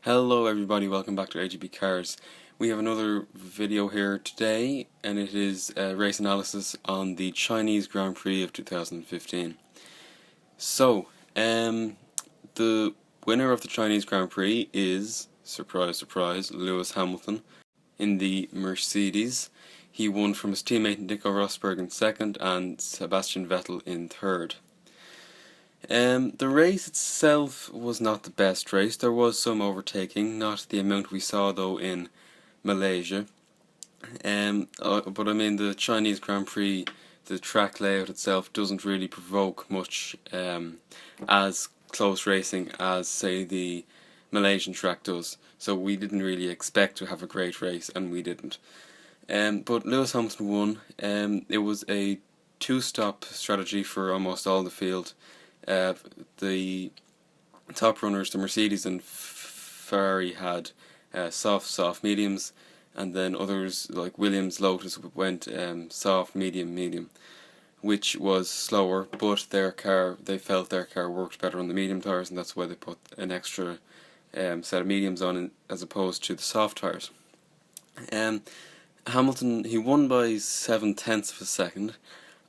Hello everybody, welcome back to AGB Cars. We have another video here today, and it is a race analysis on the Chinese Grand Prix of 2015. So, the winner of the Chinese Grand Prix is, surprise surprise, Lewis Hamilton in the Mercedes. He won from his teammate Nico Rosberg in second and Sebastian Vettel in third. The race itself was not the best race. There was some overtaking, not the amount we saw though in Malaysia. But I mean, the Chinese Grand Prix, the track layout itself doesn't really provoke much as close racing as, say, the Malaysian track does. So we didn't really expect to have a great race, and we didn't. But Lewis Hamilton won. It was a two-stop strategy for almost all the field. The top runners, the Mercedes and Ferrari, had soft, mediums, and then others like Williams, Lotus went soft, medium, which was slower, but they felt their car worked better on the medium tyres, and that's why they put an extra set of mediums on as opposed to the soft tyres. Hamilton, he won by 7/10 of a second,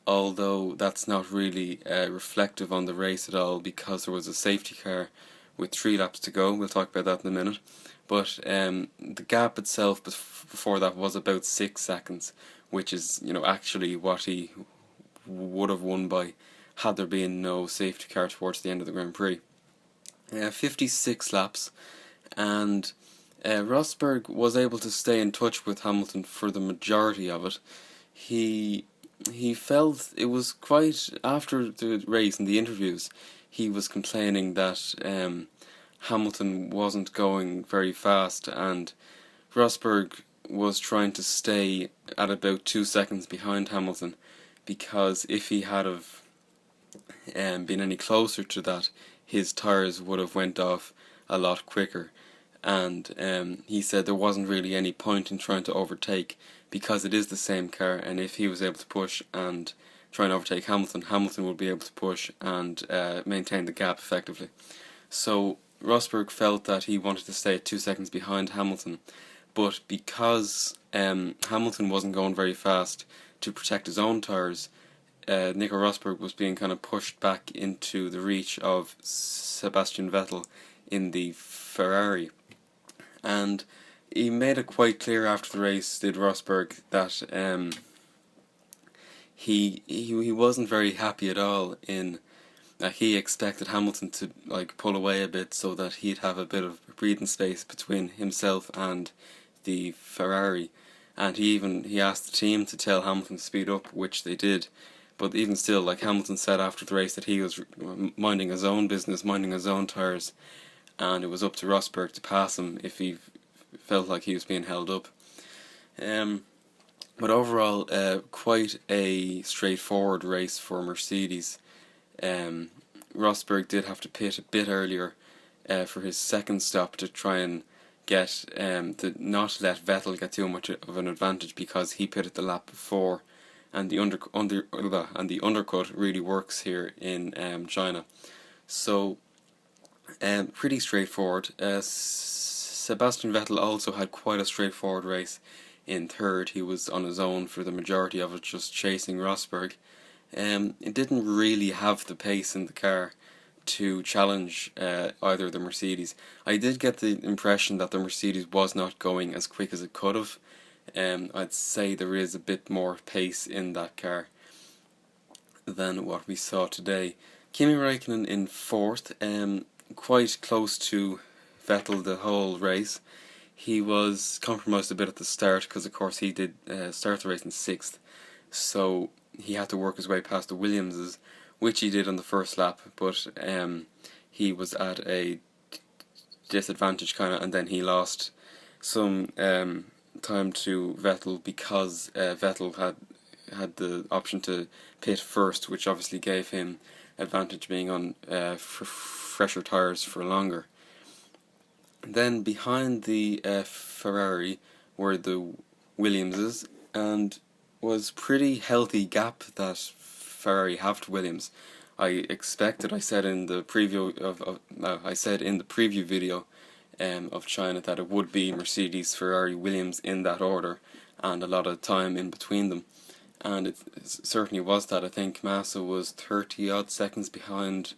although that's not really reflective on the race at all, because there was a safety car with 3 laps to go. We'll talk about that in a minute. But the gap itself before that was about 6 seconds, which is, actually what he would have won by had there been no safety car towards the end of the Grand Prix. 56 laps, and Rosberg was able to stay in touch with Hamilton for the majority of it. He felt it was quite, after the race and the interviews, he was complaining that Hamilton wasn't going very fast, and Rosberg was trying to stay at about 2 seconds behind Hamilton, because if he had have been any closer to that, his tyres would have went off a lot quicker. And he said there wasn't really any point in trying to overtake, because it is the same car, and if he was able to push and try and overtake Hamilton, Hamilton would be able to push and maintain the gap effectively. So Rosberg felt that he wanted to stay at 2 seconds behind Hamilton, but because Hamilton wasn't going very fast to protect his own tyres, Nico Rosberg was being kind of pushed back into the reach of Sebastian Vettel in the Ferrari. And he made it quite clear after the race, did Rosberg, that he wasn't very happy at all in that he expected Hamilton to pull away a bit so that he'd have a bit of breathing space between himself and the Ferrari. And he asked the team to tell Hamilton to speed up, which they did. But even still, Hamilton said after the race that he was minding his own business, minding his own tyres, and it was up to Rosberg to pass him if he felt like he was being held up. But overall, quite a straightforward race for Mercedes. Rosberg did have to pit a bit earlier for his second stop to try and get to not let Vettel get too much of an advantage, because he pitted the lap before, and the undercut really works here in China. So pretty straightforward. Sebastian Vettel also had quite a straightforward race in third. He was on his own for the majority of it, just chasing Rosberg. It didn't really have the pace in the car to challenge either of the Mercedes. I did get the impression that the Mercedes was not going as quick as it could have. I'd say there is a bit more pace in that car than what we saw today. Kimi Räikkönen in fourth, quite close to Vettel the whole race. He was compromised a bit at the start, because of course he did start the race in sixth, so he had to work his way past the Williamses, which he did on the first lap, but he was at a disadvantage and then he lost some time to Vettel, because Vettel had the option to pit first, which obviously gave him advantage being on fresher tyres for longer. Then behind the Ferrari were the Williamses, and was pretty healthy gap that Ferrari have to Williams. I said in the preview video of China that it would be Mercedes, Ferrari, Williams in that order, and a lot of time in between them. And it certainly was that. I think Massa was 30 odd seconds behind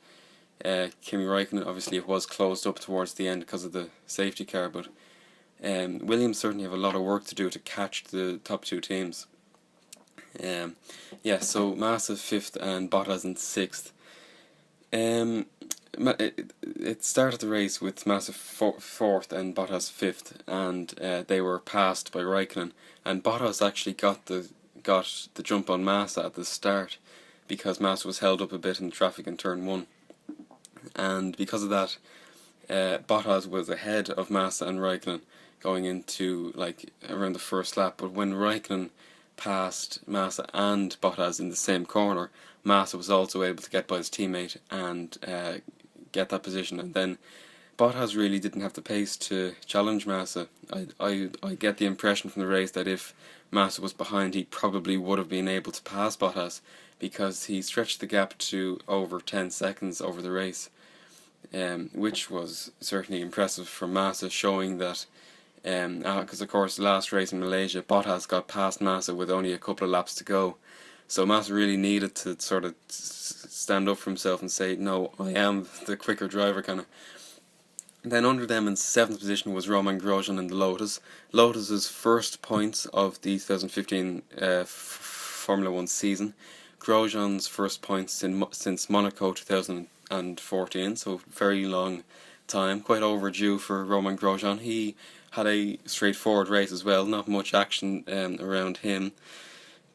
Kimi Raikkonen. Obviously it was closed up towards the end because of the safety car, but Williams certainly have a lot of work to do to catch the top two teams. So Massa 5th and Bottas in 6th. It started the race with Massa 4th and Bottas 5th, and they were passed by Raikkonen, and Bottas actually got the jump on Massa at the start because Massa was held up a bit in traffic in turn 1, and because of that Bottas was ahead of Massa and Raikkonen going into like around the first lap. But when Raikkonen passed Massa and Bottas in the same corner, Massa was also able to get by his teammate and get that position, and then Bottas really didn't have the pace to challenge Massa. I get the impression from the race that if Massa was behind, he probably would have been able to pass Bottas, because he stretched the gap to over 10 seconds over the race, which was certainly impressive for Massa, showing that because of course last race in Malaysia Bottas got past Massa with only a couple of laps to go, so Massa really needed to sort of stand up for himself and say, no, I am the quicker driver, kind of. Then under them in 7th position was Romain Grosjean in the Lotus. Lotus's first points of the 2015 Formula 1 season. Grosjean's first points since Monaco 2014, so very long time, quite overdue for Romain Grosjean. He had a straightforward race as well, not much action around him.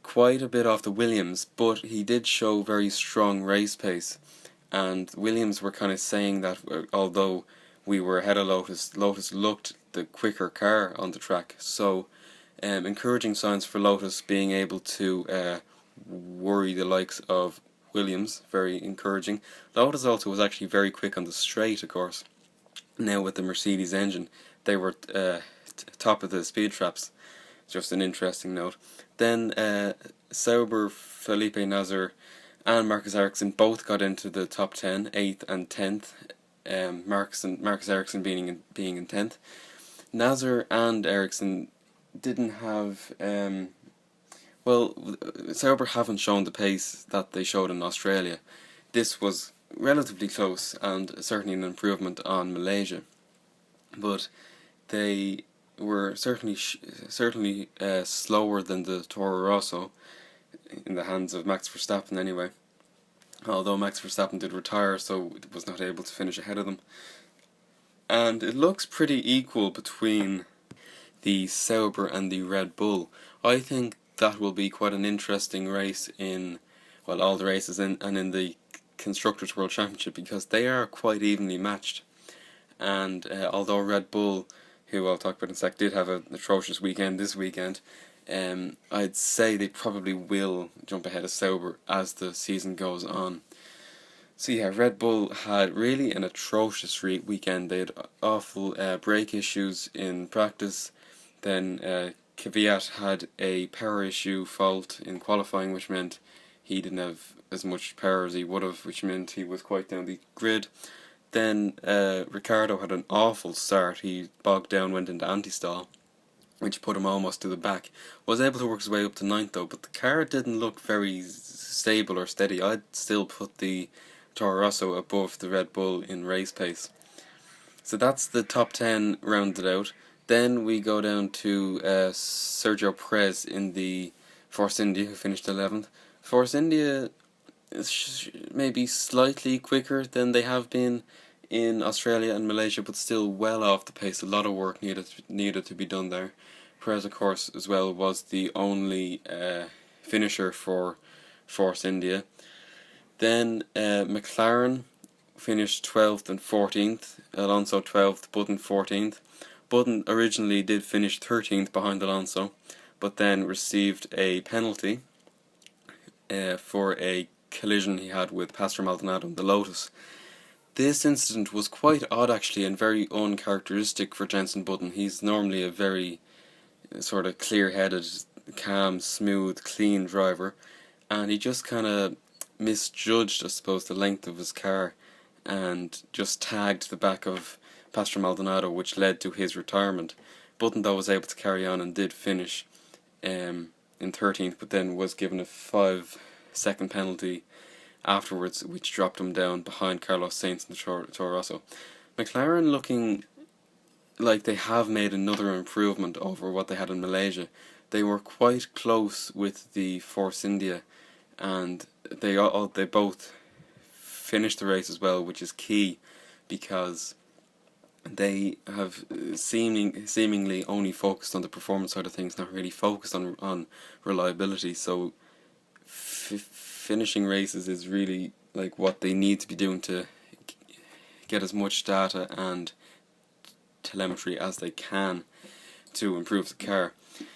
Quite a bit off the Williams, but he did show very strong race pace, and Williams were kind of saying that although we were ahead of Lotus, Lotus looked the quicker car on the track, so encouraging signs for Lotus being able to worry the likes of Williams, very encouraging. Lotus also was actually very quick on the straight, of course. Now with the Mercedes engine, they were top of the speed traps. Just an interesting note. Then Sauber, Felipe Nasr and Marcus Ericsson both got into the top 10, 8th and 10th. Marcus Ericsson being in 10th. Nasr and Ericsson didn't have Sauber haven't shown the pace that they showed in Australia. This was relatively close and certainly an improvement on Malaysia, but they were certainly slower than the Toro Rosso in the hands of Max Verstappen anyway, although Max Verstappen did retire, so it was not able to finish ahead of them. And it looks pretty equal between the Sauber and the Red Bull. I think that will be quite an interesting race in, well, all the races and in the Constructors' World Championship, because they are quite evenly matched. And although Red Bull, who I'll talk about in a sec, did have an atrocious weekend this weekend, I'd say they probably will jump ahead of Sauber as the season goes on. So yeah, Red Bull had really an atrocious weekend. They had awful brake issues in practice. Then Kvyat had a power issue fault in qualifying, which meant he didn't have as much power as he would have, which meant he was quite down the grid. Then Ricciardo had an awful start. He bogged down, went into anti-stall, which put him almost to the back. Was able to work his way up to 9th though, but the car didn't look very stable or steady. I'd still put the Toro Rosso above the Red Bull in race pace. So that's the top 10 rounded out. Then we go down to Sergio Perez in the Force India, who finished 11th. Force India is maybe slightly quicker than they have been in Australia and Malaysia, but still well off the pace. A lot of work needed to be done there. Perez, of course, as well, was the only finisher for Force India. Then McLaren finished 12th and 14th. Alonso 12th, Button 14th. Button originally did finish 13th behind Alonso, but then received a penalty for a collision he had with Pastor Maldonado in the Lotus. This incident was quite odd actually, and very uncharacteristic for Jenson Button. He's normally a very sort of clear-headed, calm, smooth, clean driver, and he just kind of misjudged, I suppose, the length of his car and just tagged the back of Pastor Maldonado, which led to his retirement. Button, though, was able to carry on and did finish in 13th, but then was given a 5-second penalty afterwards, which dropped him down behind Carlos Sainz in the Toro Rosso. McLaren looking like they have made another improvement over what they had in Malaysia. They were quite close with the Force India, and they both finished the race as well, which is key because they have seemingly only focused on the performance side of things, not really focused on reliability. So finishing races is really like what they need to be doing to get as much data and telemetry as they can to improve the car.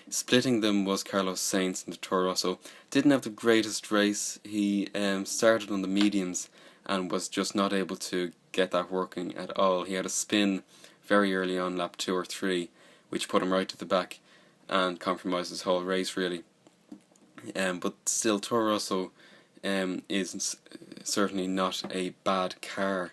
Splitting them was Carlos Sainz in the Toro Rosso. Didn't have the greatest race. He started on the mediums and was just not able to get that working at all. He had a spin very early on, lap 2 or 3, which put him right to the back and compromised his whole race really. But still, Toro Rosso is certainly not a bad car.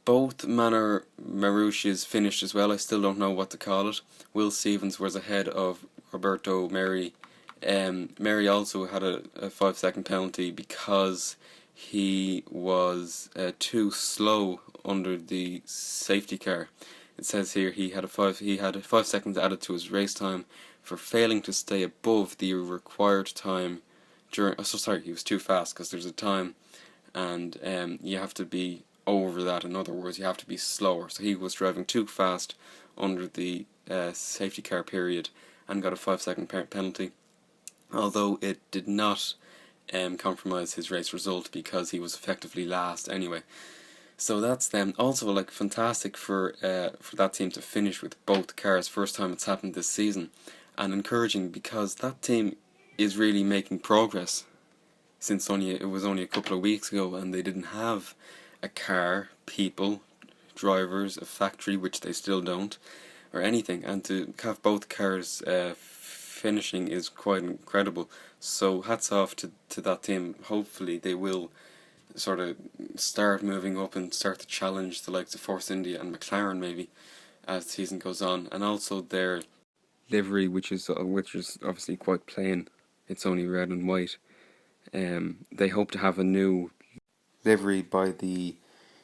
Both Manor Marushes finished as well. I still don't know what to call it. Will Stevens was ahead of Roberto Merri. Merri also had a 5-second penalty because he was too slow under the safety car. It says here he had 5 seconds added to his race time for failing to stay above the required time during. Oh, so sorry, he was too fast because there's a time, and you have to be over that. In other words, you have to be slower. So he was driving too fast under the safety car period and got a 5-second penalty. Although it did not compromise his race result because he was effectively last anyway. So that's them. Also, like, fantastic for that team to finish with both cars. First time it's happened this season, and encouraging because that team is really making progress since it was only a couple of weeks ago, and they didn't have a car, people, drivers, a factory, which they still don't, or anything. And to have both cars finishing is quite incredible. So hats off to that team. Hopefully they will sort of start moving up and start to challenge the likes of Force India and McLaren maybe as the season goes on. And also their livery, which is obviously quite plain. It's only red and white. They hope to have a new livery by the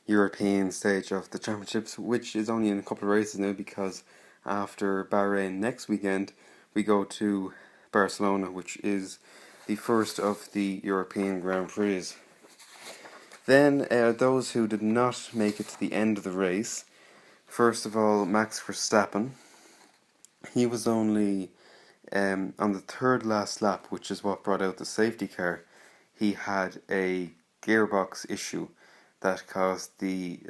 European stage of the championships, which is only in a couple of races now, because after Bahrain next weekend we go to Barcelona, which is the first of the European Grand Prix. Then those who did not make it to the end of the race, first of all, Max Verstappen. He was only on the third last lap, which is what brought out the safety car. He had a gearbox issue that caused the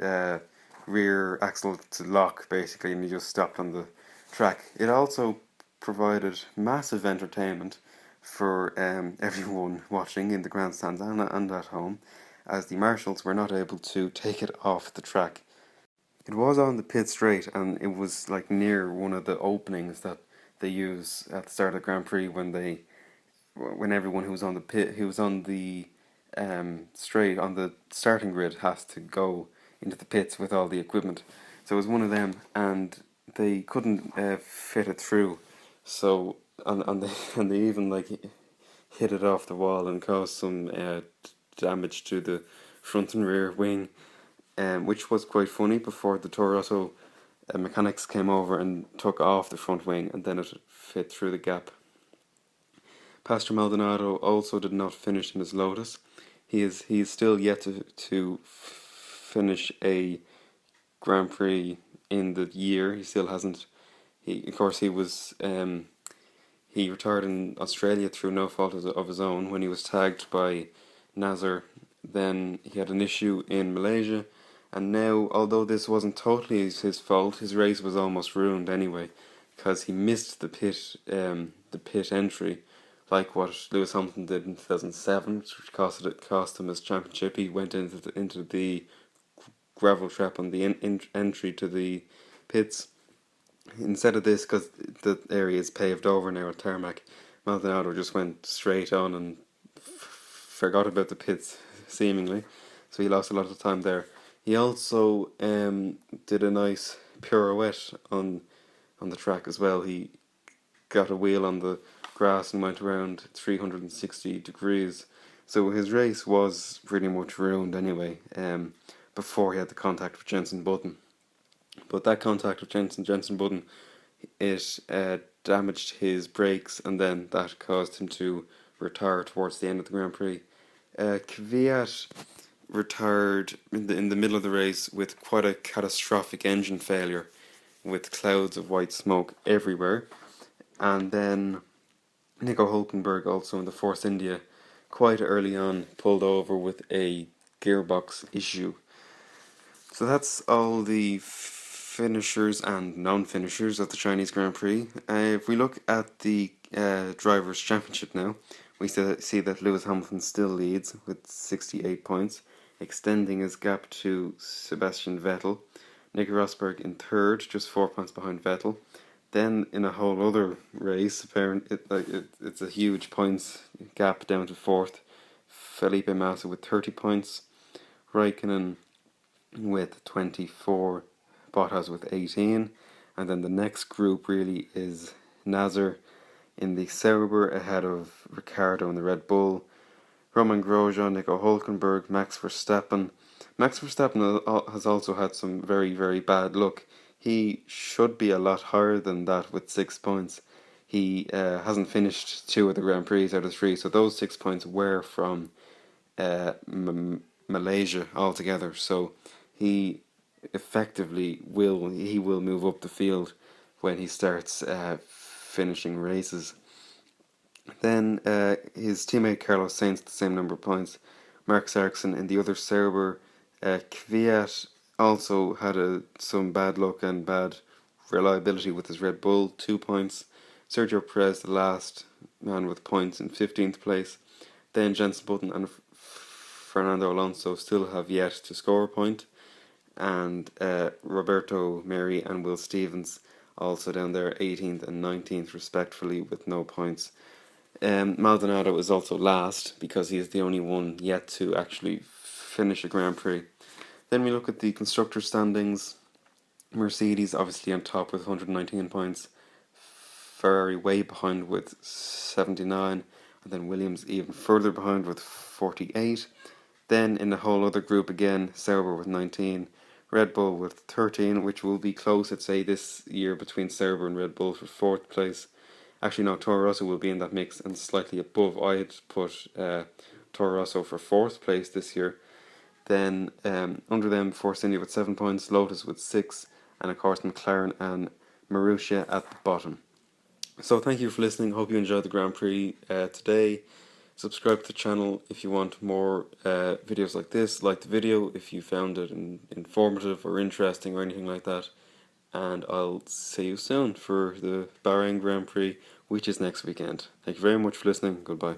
rear axle to lock basically, and he just stopped on the track. It also provided massive entertainment for everyone watching in the grandstands and at home, as the marshals were not able to take it off the track. It was on the pit straight, and it was like near one of the openings that they use at the start of the Grand Prix when everyone who was on the straight on the starting grid has to go into the pits with all the equipment. So it was one of them, and they couldn't fit it through. So and they even like hit it off the wall and caused some damage to the front and rear wing, which was quite funny. Before the Toro Rosso mechanics came over and took off the front wing, and then it fit through the gap. Pastor Maldonado also did not finish in his Lotus. He is still yet to finish a Grand Prix in the year. He still hasn't. He retired in Australia through no fault of his own when he was tagged by Nasser. Then he had an issue in Malaysia, and now, although this wasn't totally his fault, his race was almost ruined anyway, because he missed the pit entry, like what Lewis Hamilton did in 2007, which cost him his championship. He went into the gravel trap on the entry to the pits. Instead of this, because the area is paved over now with tarmac, Maldonado just went straight on and forgot about the pits, seemingly. So he lost a lot of time there. He also did a nice pirouette on the track as well. He got a wheel on the grass and went around 360 degrees. So his race was pretty much ruined anyway, before he had the contact with Jenson Button. But that contact with Jenson Button, it damaged his brakes, and then that caused him to retire towards the end of the Grand Prix. Kvyat retired in the middle of the race with quite a catastrophic engine failure, with clouds of white smoke everywhere. And then Nico Hulkenberg, also in the Force India, quite early on pulled over with a gearbox issue. So that's all the finishers and non-finishers of the Chinese Grand Prix. If we look at the Drivers' Championship now, we see that Lewis Hamilton still leads with 68 points, extending his gap to Sebastian Vettel. Nico Rosberg in third, just 4 points behind Vettel. Then in a whole other race, it's a huge points gap down to fourth. Felipe Massa with 30 points, Raikkonen with 24, Bottas with 18, and then the next group really is Nasser in the Sauber ahead of Ricciardo in the Red Bull, Romain Grosjean, Nico Hulkenberg, Max Verstappen. Max Verstappen has also had some very, very bad luck. He should be a lot higher than that with 6 points. He hasn't finished 2 of the Grand Prix out of 3, so those 6 points were from Malaysia altogether. So he effectively will move up the field when he starts finishing races. Then his teammate Carlos Sainz the same number of points. Mark Sarkson in the other Sauber. Kvyat also had some bad luck and bad reliability with his Red Bull, 2 points. Sergio Perez, the last man with points, in 15th place. Then Jenson Button and Fernando Alonso still have yet to score a point. And Roberto Merhi and Will Stevens also down there, 18th and 19th respectively, with no points. Maldonado is also last because he is the only one yet to actually finish a Grand Prix. Then we look at the constructor standings. Mercedes obviously on top with 119 points. Ferrari way behind with 79. And then Williams even further behind with 48. Then in the whole other group again, Sauber with 19. Red Bull with 13, which will be close, I'd say, this year between Sauber and Red Bull for 4th place. Actually, no, Toro Rosso will be in that mix and slightly above. I'd put Toro Rosso for 4th place this year. Then under them, Force India with 7 points, Lotus with 6, and of course McLaren and Marussia at the bottom. So thank you for listening. Hope you enjoyed the Grand Prix today. Subscribe to the channel if you want more videos like this. Like the video if you found it informative or interesting or anything like that. And I'll see you soon for the Bahrain Grand Prix, which is next weekend. Thank you very much for listening. Goodbye.